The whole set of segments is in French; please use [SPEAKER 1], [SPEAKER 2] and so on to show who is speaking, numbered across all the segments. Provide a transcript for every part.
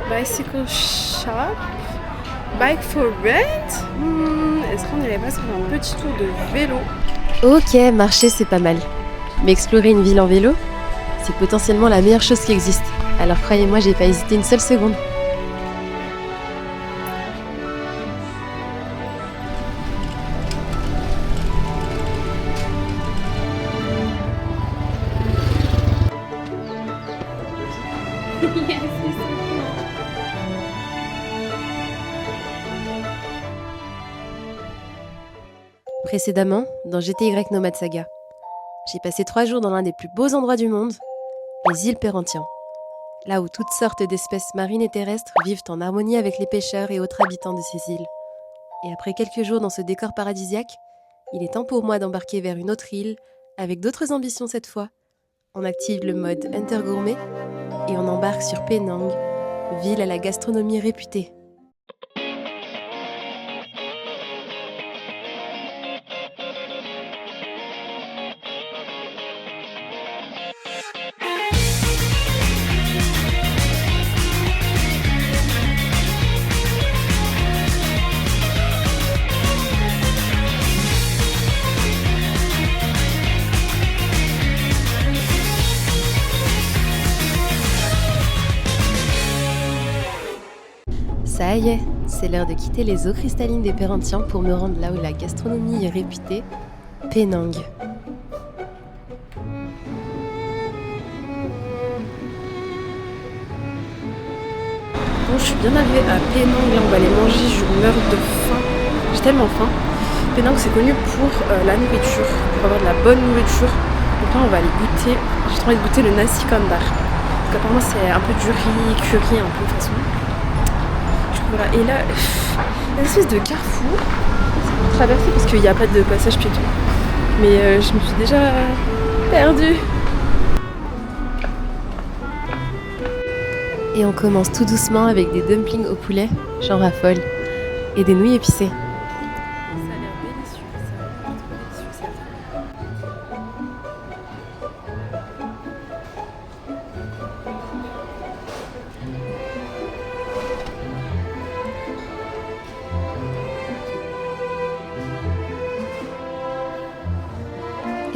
[SPEAKER 1] Bicycle shop. Bike for rent. Est-ce qu'on n'irait pas se faire un petit tour de vélo?
[SPEAKER 2] Ok, marcher c'est pas mal. Mais explorer une ville en vélo, c'est potentiellement la meilleure chose qui existe. Alors croyez-moi, j'ai pas hésité une seule seconde. Précédemment, dans GTY Nomad Saga, j'ai passé 3 jours dans l'un des plus beaux endroits du monde, les îles Perrentian. Là où toutes sortes d'espèces marines et terrestres vivent en harmonie avec les pêcheurs et autres habitants de ces îles. Et après quelques jours dans ce décor paradisiaque, il est temps pour moi d'embarquer vers une autre île, avec d'autres ambitions cette fois. On active le mode Hunter Gourmet et on embarque sur Penang, ville à la gastronomie réputée. Ça y est, c'est l'heure de quitter les eaux cristallines des Perrentians pour me rendre là où la gastronomie est réputée, Penang.
[SPEAKER 1] Bon, je suis bien arrivée à Penang, là on va aller manger, je meurs de faim. J'ai tellement faim. Penang c'est connu pour la nourriture, pour avoir de la bonne nourriture. Donc là on va aller goûter, j'ai trop envie de goûter le nasi kandar. Donc apparemment c'est un peu du riz, curry un peu de façon. Voilà, et là, il y a une espèce de carrefour, c'est pour traverser parce qu'il n'y a pas de passage piéton. Mais je me suis déjà perdue.
[SPEAKER 2] Et on commence tout doucement avec des dumplings au poulet, j'en raffole, et des nouilles épicées.
[SPEAKER 1] Ça a l'air délicieux, ça a l'air trop délicieux ça.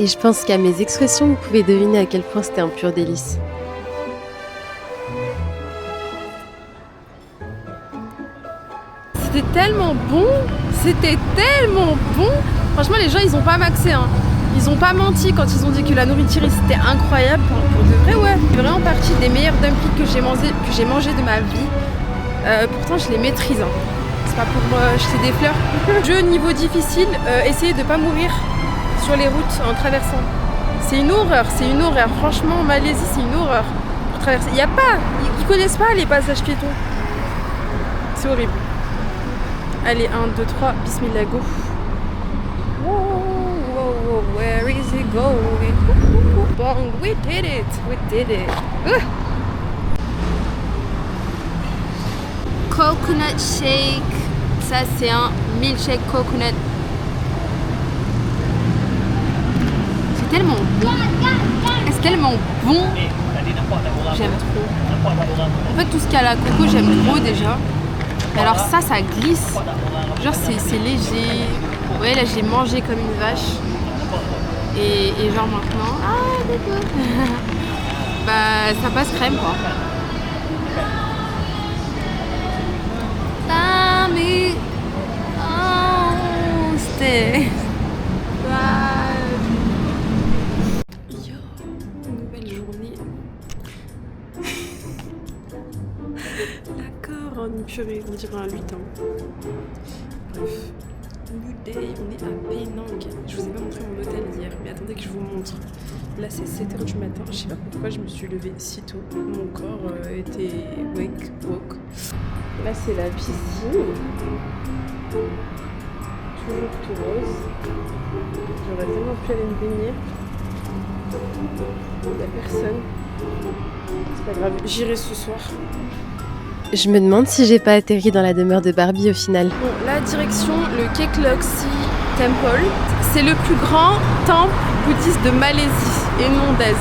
[SPEAKER 2] Et je pense qu'à mes expressions, vous pouvez deviner à quel point c'était un pur délice.
[SPEAKER 1] C'était tellement bon, Franchement les gens ils ont pas maxé hein. Ils ont pas menti quand ils ont dit que la nourriture ici c'était incroyable. Pour de vrai ouais, c'est vraiment partie des meilleurs dumplings que j'ai mangé de ma vie. Pourtant je les maîtrise hein. C'est pas pour jeter des fleurs. Jeu niveau difficile, essayez de pas mourir sur les routes en traversant. C'est une horreur. Franchement, Malaisie, c'est une horreur pour traverser. Ils connaissent pas les passages piétons. C'est horrible. Allez, 1, 2, 3, bismillah, go. Whoa, where is it going? Bong, we did it. Coconut shake. Ça, c'est un milkshake coconut. C'est tellement bon. C'est tellement bon. J'aime trop. En fait, tout ce qu'il y a à la coco, j'aime trop déjà. Et alors ça glisse. Genre, c'est léger. Ouais, là, j'ai mangé comme une vache. Et genre maintenant... Ah, d'accord. Bah, ça passe crème, quoi. Tommy. Oh, c'était... Nouvelle journée. D'accord, une purée, on dirait un lutin. Bref, new day, on est à Penang. Je vous ai pas montré mon hôtel hier, mais attendez que je vous montre. Là c'est 7h du matin, je sais pas pourquoi je me suis levée si tôt. Mon corps était woke. Là c'est la piscine. Toujours tout rose. J'aurais tellement pu aller me baigner. Il n'y a personne. C'est pas grave, j'irai ce soir.
[SPEAKER 2] Je me demande si j'ai pas atterri dans la demeure de Barbie au final.
[SPEAKER 1] Bon, la direction, le Kekloksi Temple. C'est le plus grand temple bouddhiste de Malaisie et non d'Asie.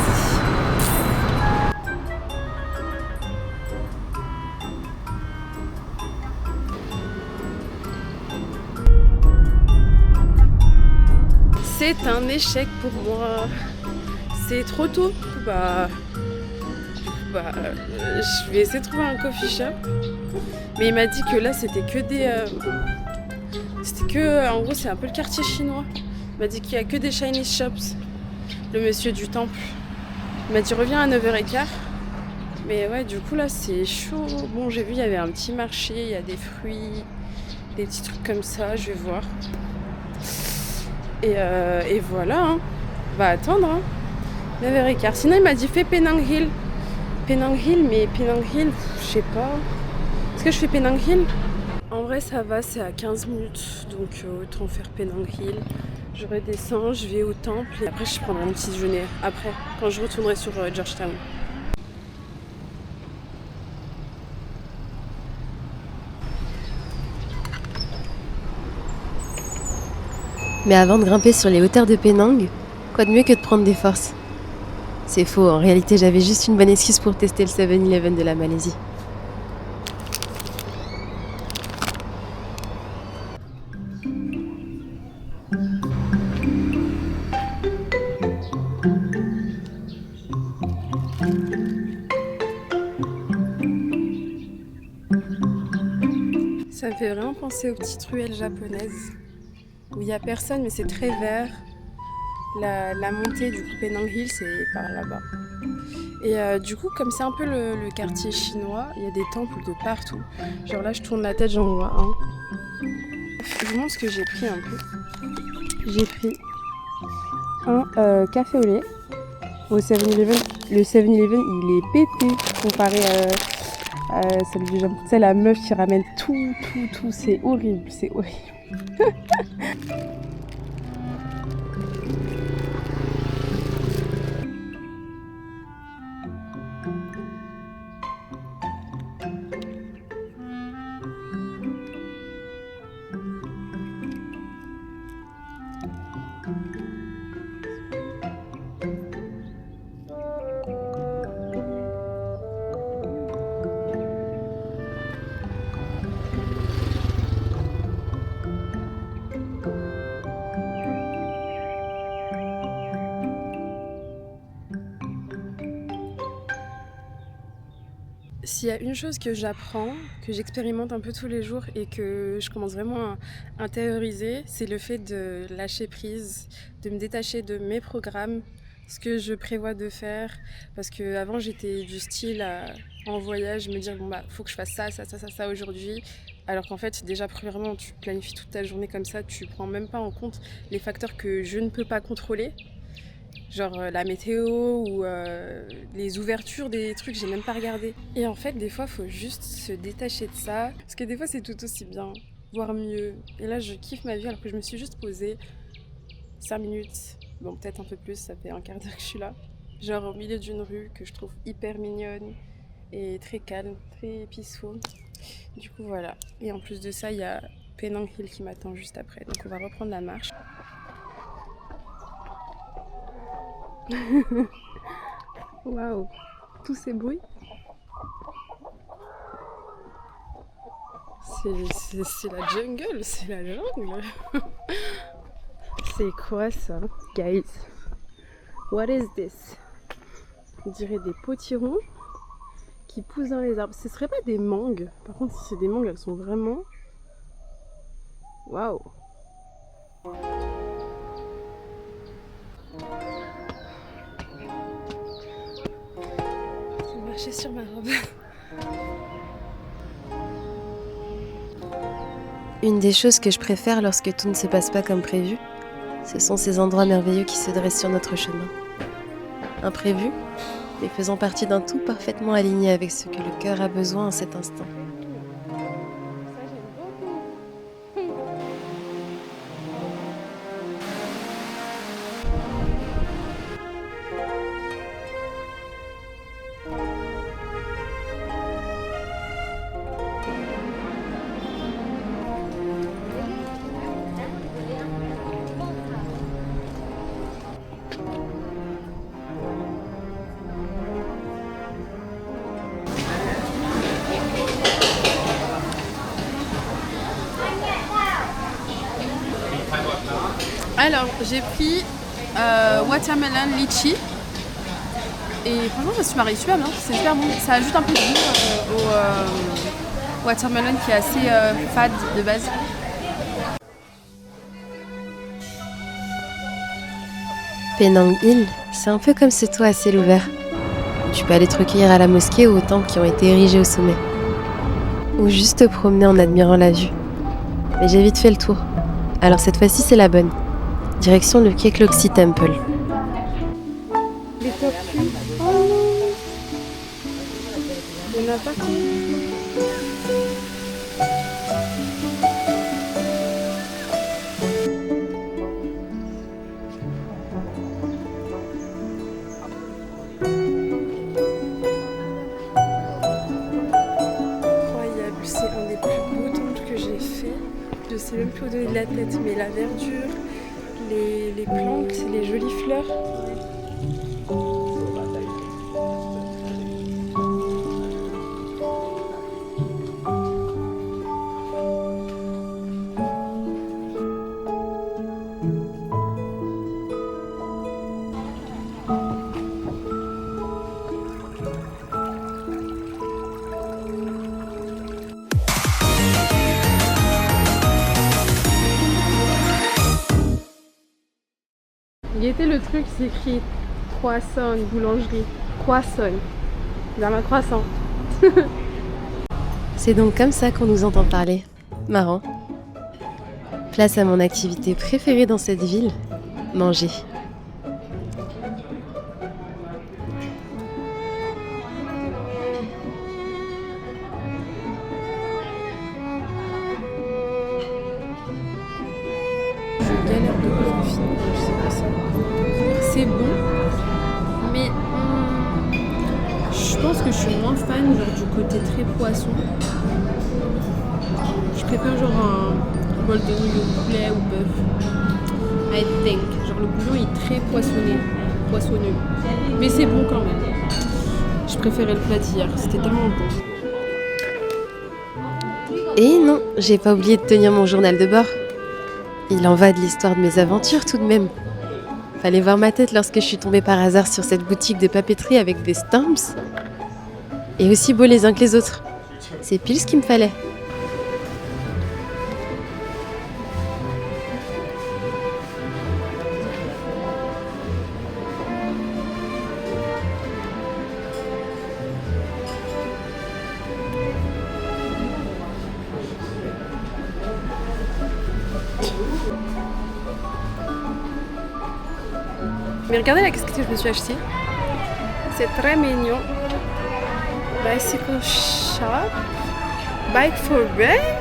[SPEAKER 1] C'est un échec pour moi. C'est trop tôt. Je vais essayer de trouver un coffee shop. Mais il m'a dit que là, c'était que des... en gros, c'est un peu le quartier chinois. Il m'a dit qu'il n'y a que des Chinese shops. Le monsieur du temple. Il m'a dit reviens à 9h15. Mais ouais, du coup, là, c'est chaud. Bon, j'ai vu, il y avait un petit marché. Il y a des fruits, des petits trucs comme ça. Je vais voir. Et voilà. Hein. On va attendre. Hein. 9h15. Sinon, il m'a dit fais Penang Hill. Penang Hill, mais Penang Hill, je sais pas. Est-ce que je fais Penang Hill? En vrai, ça va, c'est à 15 minutes. Donc, autant faire Penang Hill. Je redescends, je vais au temple. Et après, je prendrai un petit déjeuner. Après, quand je retournerai sur Georgetown.
[SPEAKER 2] Mais avant de grimper sur les hauteurs de Penang, quoi de mieux que de prendre des forces? C'est faux, en réalité j'avais juste une bonne excuse pour tester le 7-Eleven de la Malaisie.
[SPEAKER 1] Ça me fait vraiment penser aux petites ruelles japonaises où il n'y a personne mais c'est très vert. La montée du coup Penang Hill c'est par là-bas. Et du coup comme c'est un peu le quartier chinois, il y a des temples de partout. Genre là je tourne la tête, j'en vois un. Je vous montre ce que j'ai pris un peu. J'ai pris un café au lait au 7-Eleven. Le 7-Eleven il est pété comparé à celle du Japon. C'est la meuf qui ramène tout. C'est horrible, c'est horrible. S'il y a une chose que j'apprends, que j'expérimente un peu tous les jours et que je commence vraiment à intérioriser, c'est le fait de lâcher prise, de me détacher de mes programmes, ce que je prévois de faire. Parce qu'avant j'étais du style en voyage, me dire bon bah faut que je fasse ça aujourd'hui. Alors qu'en fait déjà premièrement tu planifies toute ta journée comme ça, tu prends même pas en compte les facteurs que je ne peux pas contrôler. Genre la météo ou les ouvertures des trucs, j'ai même pas regardé. Et en fait, des fois, faut juste se détacher de ça. Parce que des fois, c'est tout aussi bien, voire mieux. Et là, je kiffe ma vie alors que je me suis juste posée 5 minutes. Bon, peut-être un peu plus, ça fait un quart d'heure que je suis là. Genre au milieu d'une rue que je trouve hyper mignonne et très calme, très peaceful. Du coup, voilà. Et en plus de ça, il y a Penang Hill qui m'attend juste après. Donc on va reprendre la marche. Waouh, tous ces bruits. C'est la jungle, c'est la jungle. C'est quoi ça, guys? What is this? On dirait des potirons qui poussent dans les arbres. Ce serait pas des mangues? Par contre, si c'est des mangues, elles sont vraiment... Waouh. Sur ma robe.
[SPEAKER 2] Une des choses que je préfère lorsque tout ne se passe pas comme prévu, ce sont ces endroits merveilleux qui se dressent sur notre chemin. Imprévus, mais faisant partie d'un tout parfaitement aligné avec ce que le cœur a besoin en cet instant.
[SPEAKER 1] Alors, j'ai pris watermelon litchi. Et franchement, ça se marie super bien. C'est super bon. Ça ajoute un peu de goût au watermelon qui est assez fade de base.
[SPEAKER 2] Penang Hill, c'est un peu comme ce toit à ciel ouvert. Tu peux aller te recueillir à la mosquée ou aux temples qui ont été érigés au sommet. Ou juste te promener en admirant la vue. Mais j'ai vite fait le tour. Alors cette fois-ci, c'est la bonne. Direction le Kekloxi Temple.
[SPEAKER 1] Les tortues. Oh non. Il y en a partout. Incroyable, c'est un des plus beaux temples que j'ai fait. Je sais même plus où donner de la tête, mais la verdure, les plantes, les jolies fleurs. Il était le truc, c'est écrit croissant, boulangerie, croissant. Vers ma croissant.
[SPEAKER 2] C'est donc comme ça qu'on nous entend parler. Marrant. Place à mon activité préférée dans cette ville, manger.
[SPEAKER 1] Je galère de ouf, je sais pas ça. C'est bon, mais je pense que je suis moins fan genre, du côté très poisson. Je préfère genre un bol de nouilles au poulet ou bœuf. I think. Genre le bouillon est très poissonneux. Mais c'est bon quand même. Je préférais le plat d'hier, c'était tellement bon.
[SPEAKER 2] Et non, j'ai pas oublié de tenir mon journal de bord. Il en va de l'histoire de mes aventures tout de même. Fallait voir ma tête lorsque je suis tombée par hasard sur cette boutique de papeterie avec des stamps. Et aussi beaux les uns que les autres. C'est pile ce qu'il me fallait.
[SPEAKER 1] Mais regardez là, qu'est-ce que je me suis acheté. C'est très mignon. Bicycle shop. Bike for rent.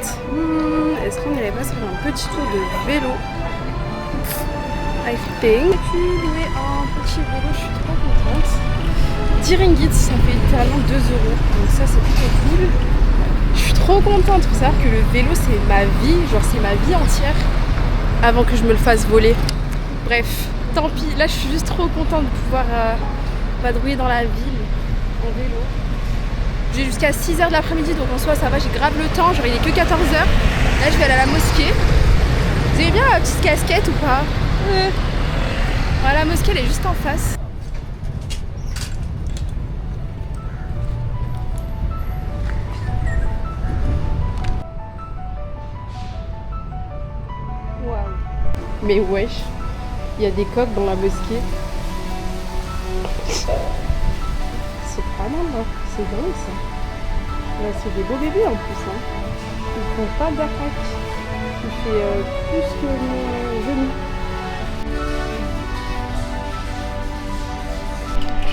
[SPEAKER 1] Est-ce qu'on n'irait pas se faire un petit tour de vélo? I think. J'ai pu louer un petit vélo, je suis trop contente. 10 ringgits, ça fait littéralement 2 €. Donc ça c'est plutôt cool. Je suis trop contente pour savoir que le vélo c'est ma vie. Genre c'est ma vie entière. Avant que je me le fasse voler. Bref. Tant pis, là je suis juste trop contente de pouvoir vadrouiller dans la ville en vélo. J'ai jusqu'à 6h de l'après-midi donc en soi ça va, j'ai grave le temps, genre il est que 14h. Là je vais aller à la mosquée. Vous avez bien ma petite casquette ou pas? Voilà, la mosquée elle est juste en face. Waouh. Mais wesh. Il y a des coqs dans la mosquée. C'est pas mal, hein. C'est dingue ça. Là, c'est des beaux bébés en plus. Hein. Ils font pas d'attaque. Il fait plus que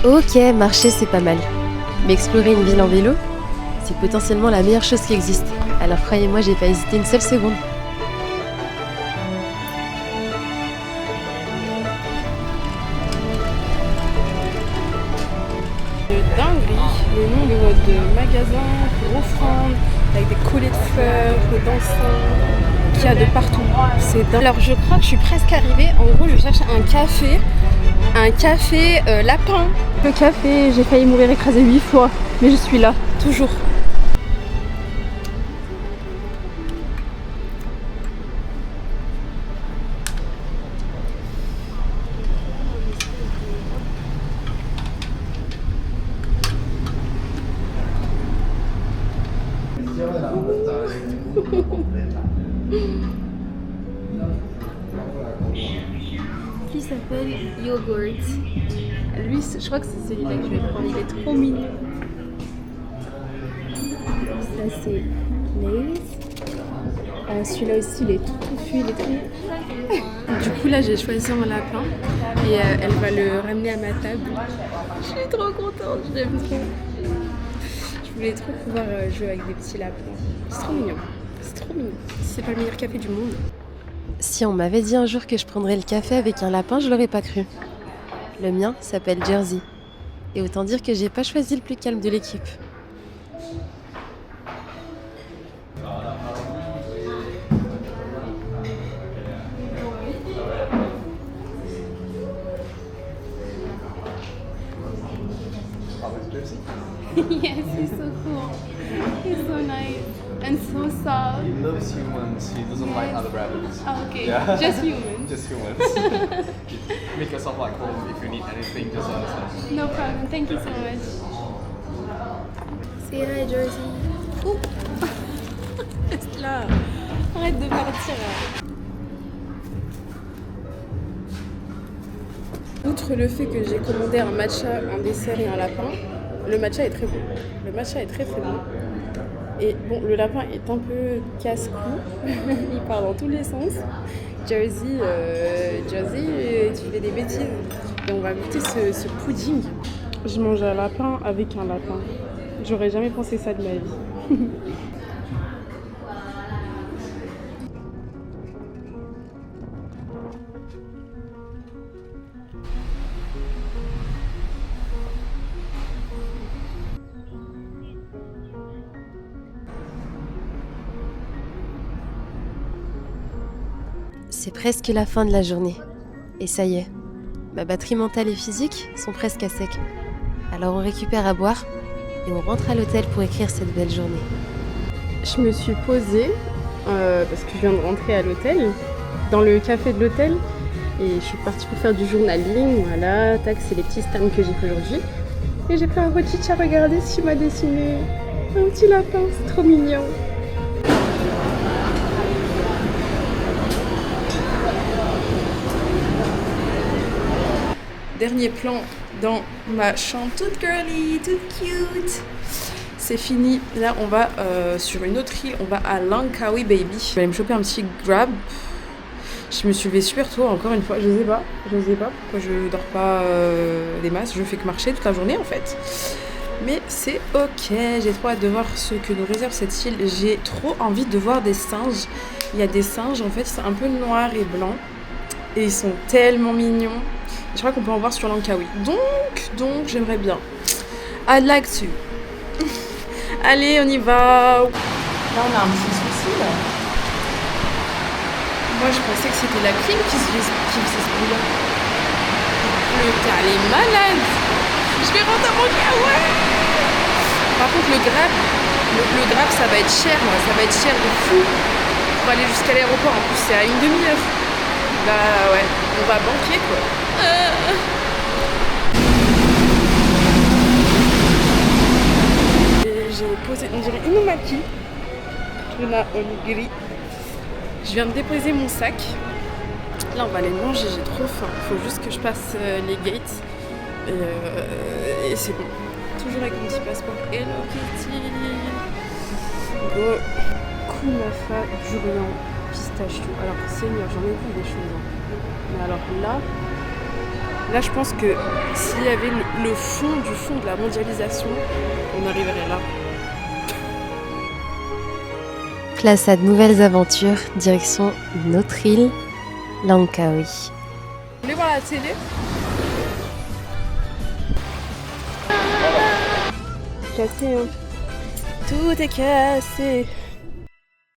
[SPEAKER 1] mon genou.
[SPEAKER 2] Ok, marcher c'est pas mal. Mais explorer une ville en vélo, c'est potentiellement la meilleure chose qui existe. Alors croyez-moi, j'ai pas hésité une seule seconde.
[SPEAKER 1] Le nombre de magasins pour offrandes, avec des collets de fleurs, d'encens, qu'il y a de partout. C'est dingue. Alors je crois que je suis presque arrivée. En gros, je cherche un café lapin. Le café, j'ai failli mourir écrasée 8 fois, mais je suis là, toujours. Qui s'appelle Yogurt. Lui, je crois que c'est celui-là que je vais prendre. Il est trop mignon. Ça, c'est Lay's. Celui-là aussi, il est tout touffu, il est trop mignon. Du coup, là, j'ai choisi un lapin et elle va le ramener à ma table. Je suis trop contente, j'aime trop. Je voulais trop pouvoir jouer avec des petits lapins. C'est trop mignon. C'est trop mignon. C'est pas le meilleur café du monde.
[SPEAKER 2] Si on m'avait dit un jour que je prendrais le café avec un lapin, je l'aurais pas cru. Le mien s'appelle Jersey. Et autant dire que j'ai pas choisi le plus calme de l'équipe.
[SPEAKER 1] Yes, he's so cool. He's so nice and so soft.
[SPEAKER 3] He loves humans. He doesn't like other rabbits.
[SPEAKER 1] Oh, okay,
[SPEAKER 3] Yeah.
[SPEAKER 1] just humans.
[SPEAKER 3] Just humans. Make yourself like home. If you need anything, just understand.
[SPEAKER 1] No problem. Thank you so much. Say hi, Jersey. Ouh. Reste là. Arrête de partir. Outre le fait que j'ai commandé un matcha, un dessert et un lapin, le matcha est très bon. Le matcha est très très bon. Et bon, le lapin est un peu casse-cou. Il part dans tous les sens. Jersey, tu fais des bêtises. Et on va goûter ce pudding. Je mange un lapin avec un lapin. J'aurais jamais pensé ça de ma vie.
[SPEAKER 2] C'est presque la fin de la journée. Et ça y est, ma batterie mentale et physique sont presque à sec. Alors on récupère à boire et on rentre à l'hôtel pour écrire cette belle journée.
[SPEAKER 1] Je me suis posée, parce que je viens de rentrer à l'hôtel, dans le café de l'hôtel. Et je suis partie pour faire du journaling. Voilà, tac, c'est les petits stands que j'ai fait aujourd'hui. Et j'ai fait un retouch à regarder ce qu'il m'a dessiné. Un petit lapin, c'est trop mignon. Dernier plan dans ma chambre toute girly, toute cute. C'est fini. Là, on va sur une autre île. On va à Langkawi, baby. Je vais aller me choper un petit grab. Je me suis levée super tôt, encore une fois. Je sais pas pourquoi je dors pas des masses. Je fais que marcher toute la journée, en fait. Mais c'est ok. J'ai trop hâte de voir ce que nous réserve cette île. J'ai trop envie de voir des singes. Il y a des singes, en fait, c'est un peu noir et blanc. Et ils sont tellement mignons. Je crois qu'on peut en voir sur Langkawi. Donc, j'aimerais bien. I'd like to. Allez, on y va. Là, on a un petit souci, là. Moi, je pensais que c'était la clim qui faisait ce bruit-là. Elle est malade. Je vais rentrer à mon kawaii. Par contre, le grab, ça va être cher, moi. Ça va être cher de fou. Pour aller jusqu'à l'aéroport. En plus, c'est à une demi-heure. Bah ouais, on va banquer, quoi. J'ai posé, on dirait Inumaki. Tuna onigiri. Je viens de déposer mon sac. Là, on va aller manger, j'ai trop faim. Il faut juste que je passe les gates. Et c'est bon. Toujours avec mon petit passeport. Hello Kitty. Go. Kunafa durian pistachio. Alors, Seigneur, j'en ai vu des choses. Hein. Mais alors là, je pense que s'il y avait le fond de la mondialisation, on arriverait là.
[SPEAKER 2] Place à de nouvelles aventures, direction une autre île, Langkawi.
[SPEAKER 1] Vous voulez voir la télé? Cassé, hein. Tout est cassé.